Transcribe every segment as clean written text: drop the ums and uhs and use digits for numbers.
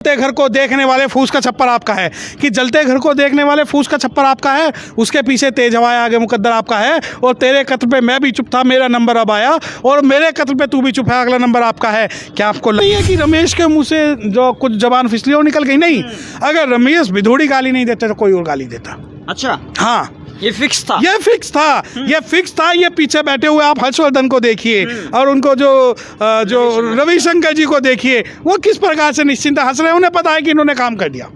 जलते घर को देखने वाले फूस का छप्पर आपका है, कि जलते घर को देखने वाले फूस का छप्पर आपका है, उसके पीछे तेज हवाएं आगे मुकद्दर आपका है। और तेरे कत्ल पे मैं भी चुप था, मेरा नंबर अब आया, और मेरे कत्ल पे तू भी चुप है, अगला नंबर आपका है। क्या आपको नहीं है कि रमेश के मुंह से जो कुछ जबान फिसली और निकल गई? नहीं, अगर रमेश भिदोड़ी गाली नहीं देते तो कोई और गाली देता। अच्छा, हाँ, ये फिक्स था, ये फिक्स था, ये फिक्स था। ये पीछे बैठे हुए आप हर्षवर्धन को देखिए और उनको जो रविशंकर जी को देखिए, वो किस प्रकार से निश्चिंत हंस रहे हैं। उन्हें पता है कि इन्होंने काम कर दिया,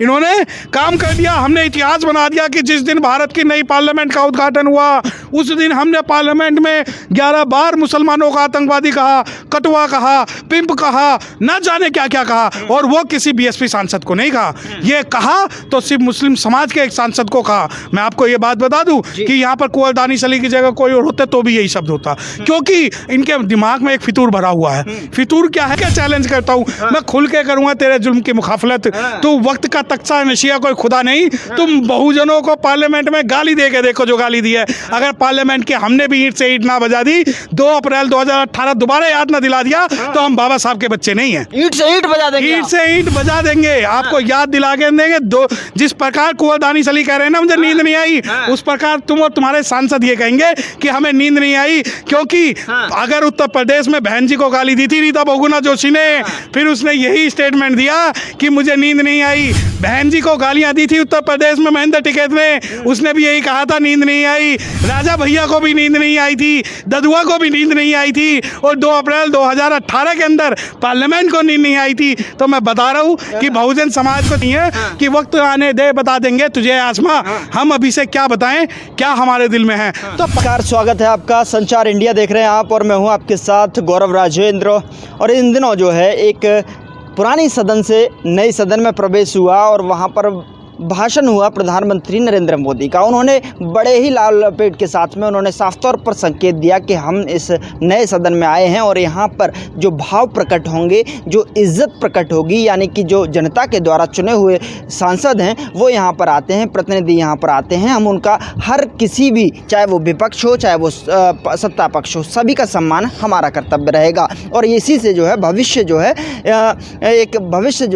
इन्होंने काम कर दिया। हमने इतिहास बना दिया कि जिस दिन भारत की नई पार्लियामेंट का उद्घाटन हुआ उस दिन हमने पार्लियामेंट में 11 बार मुसलमानों का आतंकवादी कहा, कटवा कहा, पिंप कहा, न जाने क्या क्या कहा, और वो किसी बीएसपी सांसद को नहीं कहा। ये कहा तो सिर्फ मुस्लिम समाज के एक सांसद को कहा। मैं आपको ये बात बता दूं कि यहाँ पर कुंवर दानिश अली की जगह कोई और होते तो भी यही शब्द होता, क्योंकि इनके दिमाग में एक फितूर भरा हुआ है। फितूर क्या है? क्या चैलेंज करता हूँ मैं, खुल के करूंगा तेरे जुल्म की मुखाफलत। तू वक्त का तख्ता नशिया कोई खुदा नहीं, तुम बहुजनों को पार्लियामेंट में गाली दे के देखो जो गाली दी है। अगर पार्लियामेंट के हमने भी ईंट से ईंट ना बजा दी, 2 अप्रैल 2018 दोबारा याद ना दिला दिया तो हम बाबा साहब के बच्चे नहीं हैं। ईंट से ईंट बजा देंगे, ईंट से ईंट बजा देंगे, आपको याद दिला के देंगे। जिस प्रकार कुंवर दानिश अली कह रहे हैं ना मुझे नींद नहीं आई, उस प्रकार तुम और तुम्हारे सांसद ये कहेंगे कि हमें नींद नहीं आई। क्योंकि अगर उत्तर प्रदेश में बहन जी को गाली दी थी रीता बहुगुणा जोशी ने, फिर उसने यही स्टेटमेंट दिया कि मुझे नींद नहीं आई। बहन जी को गालियां दी थी उत्तर प्रदेश में महेंद्र टिकैत ने, उसने भी यही कहा था नींद नहीं आई। राजा भैया को भी नींद नहीं आई थी, ददुआ को भी नींद नहीं आई थी, और 2 अप्रैल 2018 के अंदर पार्लियामेंट को नींद नहीं आई थी। तो मैं बता रहा हूँ कि बहुजन समाज को नहीं है कि वक्त आने दे बता देंगे तुझे आसमां, हम अभी से क्या बताएं क्या हमारे दिल में है। तो नमस्कार, स्वागत है आपका, संचार इंडिया देख रहे हैं आप, और मैं हूं आपके साथ गौरव राजेंद्र। और इन दिनों जो है एक पुरानी सदन से नई सदन में प्रवेश हुआ और वहां पर भाषण हुआ प्रधानमंत्री नरेंद्र मोदी का। उन्होंने बड़े ही लाल लपेट के साथ में उन्होंने साफ तौर पर संकेत दिया कि हम इस नए सदन में आए हैं और यहाँ पर जो भाव प्रकट होंगे, जो इज्जत प्रकट होगी, यानी कि जो जनता के द्वारा चुने हुए सांसद हैं वो यहाँ पर आते हैं, प्रतिनिधि यहाँ पर आते हैं, हम उनका हर किसी भी, चाहे वो विपक्ष हो चाहे वो सत्ता पक्ष हो, सभी का सम्मान हमारा कर्तव्य रहेगा। और इसी से जो है भविष्य जो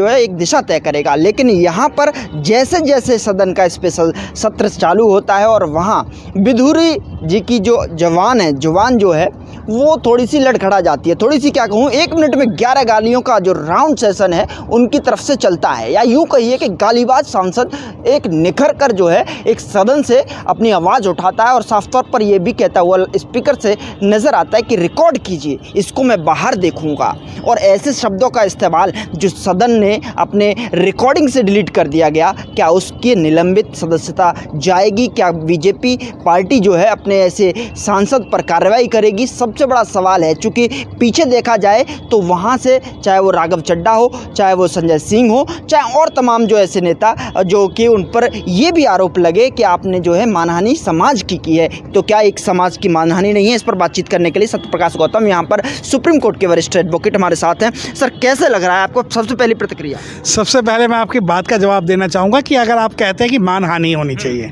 है एक दिशा तय करेगा। लेकिन यहाँ पर जैसे जैसे सदन का स्पेशल सत्र चालू होता है और वहाँ बिधूरी जी की जो जुबान जो है वो थोड़ी सी लड़खड़ा जाती है। थोड़ी सी क्या कहूँ, 1 मिनट में 11 गालियों का जो राउंड सेशन है उनकी तरफ से चलता है, या यूँ कहिए कि गालीबाज सांसद एक निखर कर जो है एक सदन से अपनी आवाज़ उठाता है और साफ तौर पर यह भी कहता हुआ स्पीकर से नज़र आता है कि रिकॉर्ड कीजिए, इसको मैं बाहर देखूँगा। और ऐसे शब्दों का इस्तेमाल जो सदन ने अपने रिकॉर्डिंग से डिलीट कर दिया गया, क्या उसकी निलंबित सदस्यता जाएगी? क्या बीजेपी पार्टी जो है अपने ऐसे सांसद पर कार्रवाई करेगी? सबसे बड़ा सवाल है। चूँकि पीछे देखा जाए तो वहाँ से चाहे वो राघव चड्ढा हो, चाहे वो संजय सिंह हो, चाहे और तमाम जो ऐसे नेता जो कि उन पर ये भी आरोप लगे कि आपने जो है मानहानि समाज की है, तो क्या एक समाज की मानहानि नहीं है? इस पर बातचीत करने के लिए सत्यप्रकाश गौतम यहाँ पर सुप्रीम कोर्ट के वरिष्ठ एडवोकेट हमारे साथ हैं। सर, कैसे लग रहा है आपको? सबसे पहली प्रतिक्रिया। सबसे पहले मैं आपकी बात का जवाब देना चाहूँगा कि अगर आप कहते हैं कि मानहानि होनी चाहिए,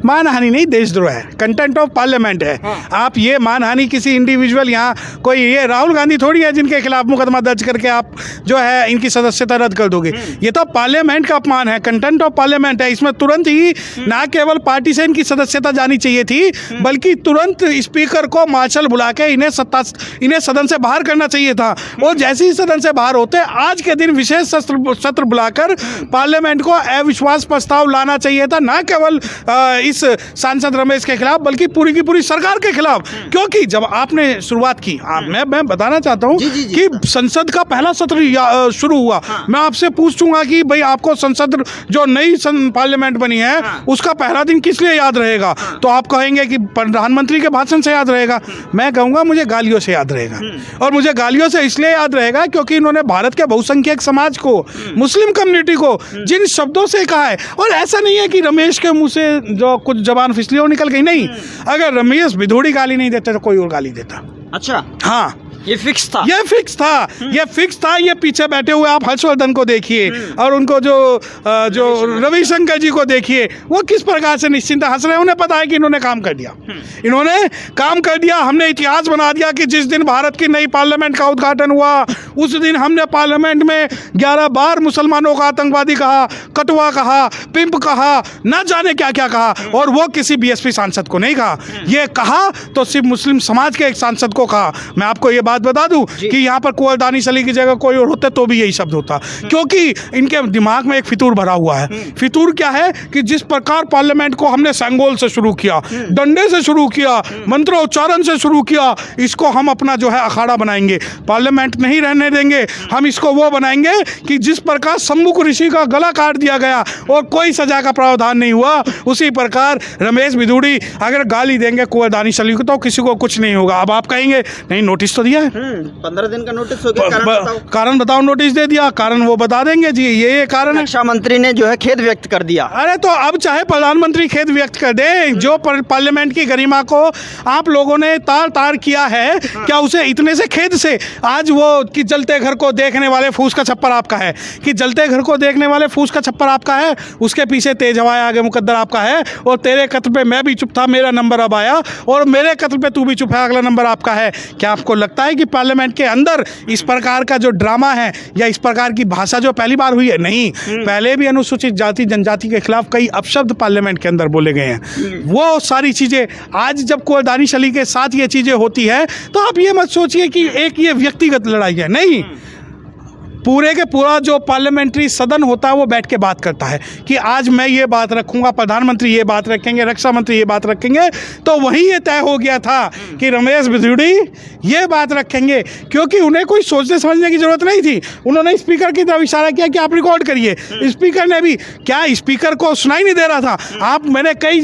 मानहानि नहीं, देशद्रोह है, कंटेंट ऑफ पार्लियामेंट है। आप ये मानहानि किसी इंडिविजुअल, यहाँ कोई ये राहुल गांधी थोड़ी है जिनके खिलाफ मुकदमा दर्ज करके आप जो है इनकी सदस्यता रद्द कर दोगे। ये तो पार्लियामेंट का अपमान है, कंटेंट ऑफ पार्लियामेंट है। इसमें तुरंत ही ना केवल पार्टी से इनकी सदस्यता जानी चाहिए थी, बल्कि तुरंत स्पीकर को मार्शल बुला के इन्हें सदन से बाहर करना चाहिए था। और जैसे ही सदन से बाहर होते आज के दिन विशेष सत्र बुलाकर पार्लियामेंट को अविश्वास प्रस्ताव लाना चाहिए था, ना केवल इस सांसद रमेश के खिलाफ बल्कि पूरी की पूरी सरकार के खिलाफ। क्योंकि जब आपने शुरुआत की, मैं बताना चाहता हूं कि संसद का पहला सत्र शुरू हुआ, मैं आपसे पूछूंगा कि भाई आपको संसद जो नई पार्लियामेंट बनी है उसका पहला दिन किस लिए याद रहेगा? तो आप कहेंगे कि प्रधानमंत्री के भाषण से याद रहेगा। मैं कहूँगा मुझे गालियों से याद रहेगा। और मुझे गालियों से इसलिए याद रहेगा क्योंकि इन्होंने भारत के बहुसंख्यक समाज को, मुस्लिम कम्युनिटी को जिन शब्दों से कहा है, और ऐसा नहीं है कि रमेश के मुंह से जो कुछ जबान फिसली और निकल गई, नहीं, अगर रमेश भिदोड़ी गाली नहीं देते तो कोई और गाली देता। अच्छा, हाँ, ये फिक्स था। ये फिक्स था, ये फिक्स था। ये पीछे बैठे हुए आप हर्षवर्धन को देखिए और उनको जो रविशंकर जी को देखिए, वो किस प्रकार से निश्चिंत हंस रहे हैं। उन्हें पता है कि इन्होंने काम कर दिया, इन्होंने काम कर दिया। हमने इतिहास बना दिया कि जिस दिन भारत की नई पार्लियामेंट का उद्घाटन हुआ उस दिन हमने पार्लियामेंट में 11 बार मुसलमानों का आतंकवादी कहा, कटवा कहा, पिंप कहा, न जाने क्या क्या कहा, और वो किसी बीएसपी सांसद को नहीं कहा। ये कहा तो सिर्फ मुस्लिम समाज के एक सांसद को कहा। मैं आपको ये बात बता दूं कि यहाँ पर कुंवर दानिश अली की जगह कोई और होता तो भी यही शब्द होता, क्योंकि इनके दिमाग में एक फितूर भरा हुआ है। फितूर क्या है कि जिस प्रकार पार्लियामेंट को हमने सेंगोल से शुरू किया, डंडे से शुरू किया, मंत्रोच्चारण से शुरू किया, इसको हम अपना जो है अखाड़ा बनाएंगे, पार्लियामेंट नहीं रहने देंगे। हम इसको वो बनाएंगे कि जिस प्रकार शंभुक ऋषि का गला काट दिया गया और कोई सजा का प्रावधान नहीं हुआ, उसी प्रकार रमेश भिदुड़ी अगर गाली देंगे कुंवर दानिश अली को तो किसी को कुछ नहीं होगा। अब आप कहेंगे नहीं, नोटिस तो दिया है, 15 दिन का नोटिस हो गया, कारण बताओ। नोटिस दे दिया, कारण वो बता देंगे जी, ये कारण है। रक्षा मंत्री ने जो है खेद व्यक्त कर दिया। अरे तो अब चाहे प्रधानमंत्री खेद व्यक्त कर दे, जो पार्लियामेंट की गरिमा को आप लोगों ने तार तार किया है, क्या उसे इतने से खेद से आज वो कि जलते घर को देखने वाले फूस का छप्पर आपका है, कि जलते घर को देखने वाले फूस का छप्पर आपका है, उसके पीछे तेज हवाएं आगे मुकद्दर आपका है, और तेरे कत्ल पे मैं भी चुप था, मेरा नंबर अब आया, और मेरे कत्ल पे तू भी चुप है, अगला नंबर आपका है। क्या आपको लगता है कि पार्लियामेंट के अंदर इस प्रकार का जो ड्रामा है या इस प्रकार की भाषा जो पहली बार हुई है? नहीं, पहले भी अनुसूचित जाति जनजाति के खिलाफ कई अपशब्द पार्लियामेंट के अंदर बोले गए हैं। वो सारी चीजें आज जब कुंवर दानिश अली के साथ ये चीजें होती है तो आप ये मत सोचिए कि एक ये व्यक्तिगत लड़ाई है, नहीं, पूरे के पूरा जो पार्लियामेंट्री सदन होता है वो बैठ के बात करता है कि आज मैं ये बात रखूंगा, प्रधानमंत्री ये बात रखेंगे, रक्षा मंत्री ये बात रखेंगे। तो वहीं ये तय हो गया था कि रमेश भिदुड़ी ये बात रखेंगे, क्योंकि उन्हें कोई सोचने समझने की जरूरत नहीं थी। उन्होंने स्पीकर की तरफ इशारा किया कि आप रिकॉर्ड करिए। स्पीकर ने भी क्या, स्पीकर को सुनाई नहीं दे रहा था। आप मैंने कई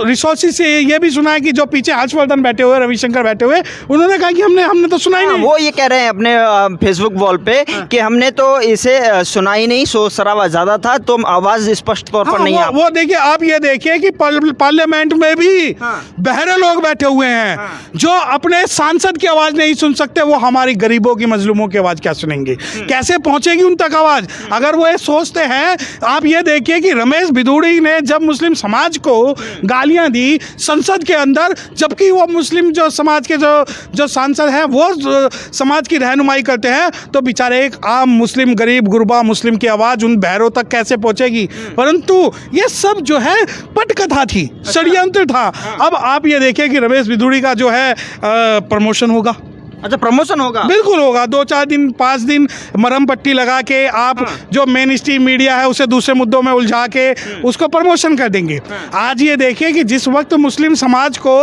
रिसोर्सेज से ये भी सुना है कि जो पीछे हर्षवर्धन बैठे हुए, रविशंकर बैठे हुए, उन्होंने कहा कि हमने तो सुना ही नहीं। वो ये कह रहे हैं अपने फेसबुक वॉल पे कि हमने तो इसे सुना ही नहीं, शोर शराबा ज्यादा था, तो आवाज स्पष्ट तौर पर नहीं। वो देखिए, आप ये देखिए कि पार्लियामेंट में भी बहरे लोग बैठे हुए हैं जो अपने सांसद की आवाज नहीं सुन सकते, वो हमारी गरीबों की, मजलूमों की आवाज क्या सुनेंगे? कैसे पहुंचेगी उन तक आवाज? अगर वो ये सोचते हैं, आप ये देखिए कि रमेश भिदुड़ी ने जब मुस्लिम समाज को गालियां दी संसद के अंदर, जबकि वो मुस्लिम जो समाज के जो सांसद हैं वो समाज की रहनुमाई करते हैं, तो बेचारे एक आम मुस्लिम, गरीब गुरबा मुस्लिम की आवाज़ उन बहरों तक कैसे पहुंचेगी? परंतु ये सब जो है पटकथा थी, षड्यंत्र था। अब आप ये देखिए कि रमेश भिदुड़ी का जो है प्रमोशन होगा। अच्छा, प्रमोशन होगा? बिल्कुल होगा। 2-4 दिन 5 दिन मरहम पट्टी लगा के आप जो मेन स्ट्रीम मीडिया है उसे दूसरे मुद्दों में उलझा के उसको प्रमोशन कर देंगे। आज ये देखिए कि जिस वक्त मुस्लिम समाज को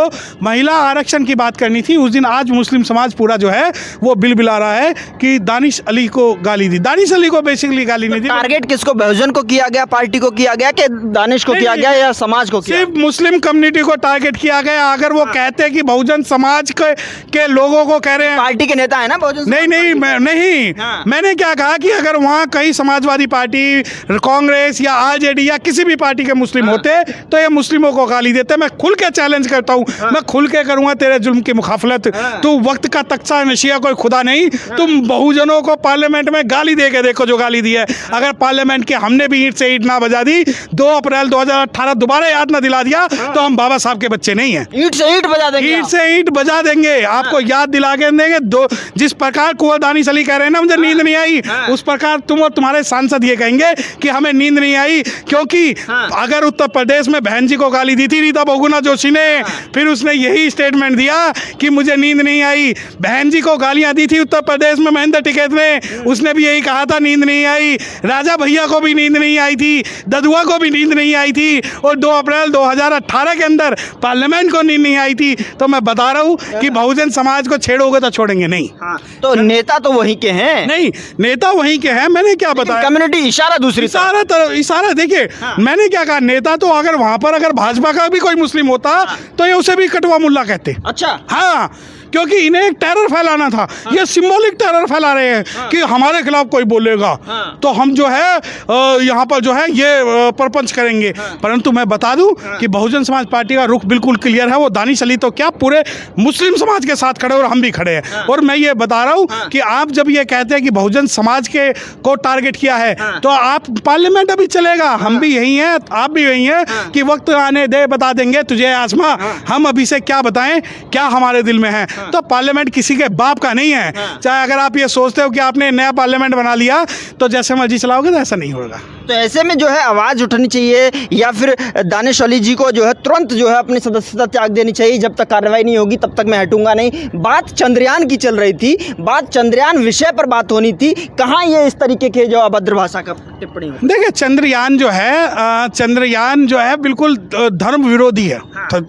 महिला आरक्षण की बात करनी थी, उस दिन आज मुस्लिम समाज पूरा जो है वो बिलबिला रहा है कि दानिश अली को गाली दी। दानिश अली को बेसिकली गाली नहीं दी। टारगेट किसको, बहुजन को किया गया, पार्टी को किया गया, कि दानिश को किया गया, या समाज को किया? सिर्फ मुस्लिम कम्युनिटी को टारगेट किया गया। अगर वो कहते हैं कि बहुजन समाज के लोगों को कह रहे हैं, पार्टी के नेता है ना बहुजन? नहीं, मैंने क्या कहा कि अगर वहाँ कई समाजवादी पार्टी, कांग्रेस या आरजेडी या किसी भी पार्टी के मुस्लिम होते तो ये मुस्लिमों को गाली देते। मैं खुल के चैलेंज करता हूँ, मैं खुल के करूँगा तेरे जुल्म की मुखाफलत। तू वक्त का तख्ता नशिया कोई खुदा नहीं, तुम बहुजनों को पार्लियामेंट में गाली दे के देखो जो गाली दी है। अगर पार्लियामेंट के हमने भी ईंट से ईंट ना बजा दी, 2 अप्रैल 2018 दोबारा याद ना दिला दिया, तो हम बाबा साहब के बच्चे नहीं हैं। ईंट से ईंट बजा देंगे, ईंट से ईंट बजा देंगे, आपको याद दिला के देंगे। जिस प्रकार कुंवर दानिश अली कह रहे हैं ना मुझे नींद नहीं आई, उस प्रकार तुम और तुम्हारे सांसद ये कहेंगे कि हमें नींद नहीं आई, क्योंकि अगर उत्तर प्रदेश में बहन जी को गाली दी थी रीता बहुगुणा जोशी ने, फिर उसने यही स्टेटमेंट दिया कि मुझे नींद नहीं आई। बहन जी को गालियां दी थी उत्तर प्रदेश में महेंद्र टिकैत ने, उसने भी यही कहा था नींद नहीं आई। राजा भैया को भी नींद नहीं आई थी, ददुआ को भी नींद नहीं आई थी, और 2 अप्रैल 2018 के अंदर पार्लियामेंट को नींद नहीं आई थी। तो मैं बता रहा हूँ कि बहुजन समाज को छेड़ोगे तो छोड़ेंगे नहीं। तो नेता तो वहीं के हैं। नहीं, नेता वहीं के हैं, मैंने क्या बताया? कम्युनिटी इशारा दूसरी इशारा देखिए, मैंने क्या कहा? नेता तो अगर भाजपा का भी कोई मुस्लिम होता तो ये उसे भी कटवा मुल्ला कहते। अच्छा, हाँ, क्योंकि इन्हें एक टेरर फैलाना था। ये सिंबॉलिक टेरर फैला रहे हैं कि हमारे खिलाफ कोई बोलेगा तो हम जो है यहाँ पर जो है ये प्रपंच करेंगे। परंतु मैं बता दूं कि बहुजन समाज पार्टी का रुख बिल्कुल क्लियर है। वो दानिश अली तो क्या, पूरे मुस्लिम समाज के साथ खड़े और हम भी खड़े हैं। और मैं ये बता रहा हूँ कि आप जब ये कहते हैं कि बहुजन समाज के को टारगेट किया है तो आप पार्लियामेंट अभी चलेगा, हम भी यही हैं, आप भी यही हैं कि वक्त आने दे बता देंगे तुझे आसमां, हम अभी से क्या बताएं क्या हमारे दिल में है। तो पार्लियामेंट किसी के बाप का नहीं है। चाहे अगर आप ये सोचते हो कि आपने नया पार्लियामेंट बना लिया तो जैसे मर्जी चलाओगे तो ऐसा नहीं होगा। तो ऐसे में जो है आवाज़ उठनी चाहिए या फिर दानिश अली जी को जो है तुरंत जो है अपनी सदस्यता त्याग देनी चाहिए। जब तक कार्रवाई नहीं होगी तब तक मैं हटूंगा नहीं। बात चंद्रयान की चल रही थी, बात चंद्रयान विषय पर बात होनी थी, कहाँ ये इस तरीके के जो अभद्र भाषा का टिप्पणी हो। देखिए चंद्रयान जो है बिल्कुल धर्म विरोधी है।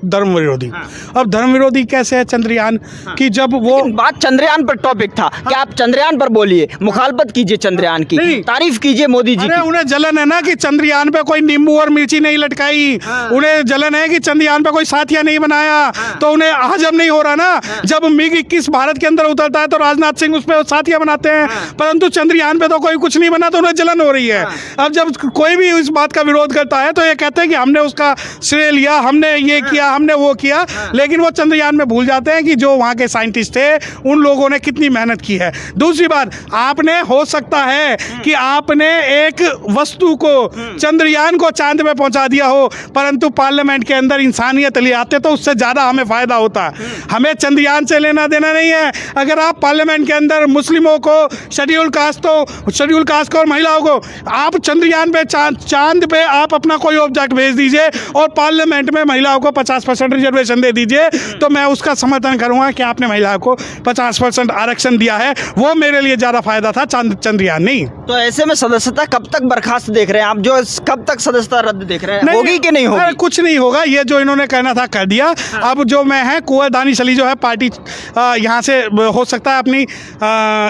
धर्म विरोधी। अब धर्म विरोधी कैसे है चंद्रयान कि जब वो बात चंद्रयान पर टॉपिक था कि आप चंद्रयान पर बोलिए, मुखालफत कीजिए चंद्रयान की, तारीफ कीजिए मोदी जी की। उन्हें जलन है ना कि चंद्रयान पे कोई नींबू और मिर्ची नहीं लटकाई। उन्हें जलन है कि चंद्रयान पे कोई साथिया नहीं बनाया। तो उन्हें हजम नहीं हो रहा ना, जब मिग 21 भारत के अंदर उतरता है तो राजनाथ सिंह उस पर साथिया बनाते हैं, परंतु चंद्रयान पे तो कोई कुछ नहीं बना तो उन्हें जलन हो रही है। अब जब कोई भी इस बात का विरोध करता है तो ये कहते हैं कि हमने उसका श्रेय लिया, हमने ये किया, हमने वो किया, लेकिन वो चंद्रयान में भूल जाते हैं कि जो वहाँ के साइंटिस्ट थे उन लोगों ने कितनी मेहनत की है। दूसरी बात, आपने हो सकता है कि आपने एक वस्तु को चंद्रयान को चांद पे पहुंचा दिया हो, परंतु पार्लियामेंट के अंदर इंसानियत ले आते तो उससे ज़्यादा हमें फ़ायदा होता। हमें चंद्रयान से लेना देना नहीं है। अगर आप पार्लियामेंट के अंदर मुस्लिमों को, शेड्यूल कास्ट को और महिलाओं को आप चंद्रयान पे चांद पे आप अपना कोई ऑब्जेक्ट भेज दीजिए और पार्लियामेंट में महिलाओं को 50% रिजर्वेशन दे दीजिए तो मैं उसका समर्थन करूंगा कि आपने महिलाओं को 50% आरक्षण दिया है, वो मेरे लिए ज़्यादा फायदा था, चंद्रयान नहीं। तो ऐसे में सदस्यता कब तक बर्खास्त देख रहे हैं आप, जो कब तक सदस्यता रद्द देख रहे हैं, होगी कि नहीं होगी? कुछ नहीं होगा, ये जो इन्होंने कहना था कर दिया। अब जो मैं है कुंवर दानिश अली जो है पार्टी यहाँ से हो सकता है अपनी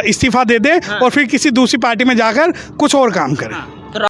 इस्तीफा दे दे और फिर किसी दूसरी पार्टी में जाकर कुछ और काम करें।